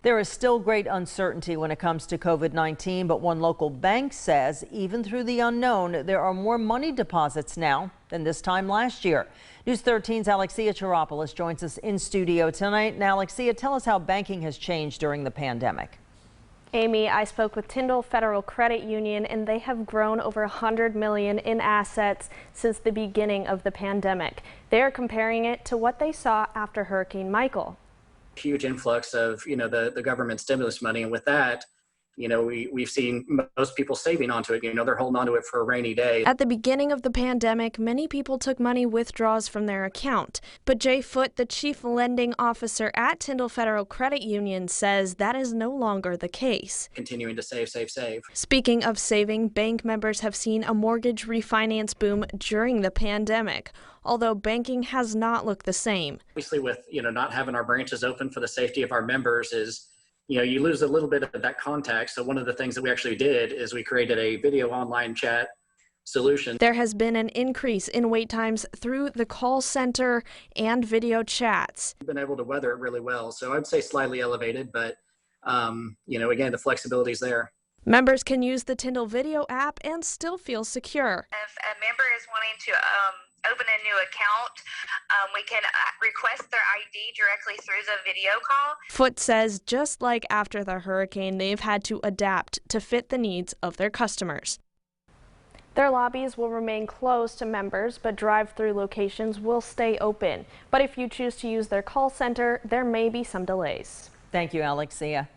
There is still great uncertainty when it comes to COVID-19, but one local bank says even through the unknown, there are more money deposits now than this time last year. News 13's Alexia Chiropoulos joins us in studio tonight. Now, Alexia, tell us how banking has changed during the pandemic. Amy, I spoke with Tyndall Federal Credit Union, and they have grown over $100 million in assets since the beginning of the pandemic. They are comparing it to what they saw after Hurricane Michael. Huge influx of, the government stimulus money. And with that, we've seen most people saving onto it. They're holding onto it for a rainy day. At the beginning of the pandemic, many people took money withdrawals from their account. But Jay Foote, the chief lending officer at Tyndall Federal Credit Union, says that is no longer the case. Continuing to save. Speaking of saving, bank members have seen a mortgage refinance boom during the pandemic, although banking has not looked the same. Obviously, with not having our branches open for the safety of our members is you lose a little bit of that contact. So one of the things that we actually did is we created a video online chat solution. There has been an increase in wait times through the call center and video chats. We've been able to weather it really well. So I'd say slightly elevated, but again, the flexibility is there. Members can use the Tyndall video app and still feel secure. If a member is wanting to open a new account, we can request their ID directly through the video call. Foote says just like after the hurricane, they've had to adapt to fit the needs of their customers. Their lobbies will remain closed to members, but drive-through locations will stay open. But if you choose to use their call center, there may be some delays. Thank you, Alexia.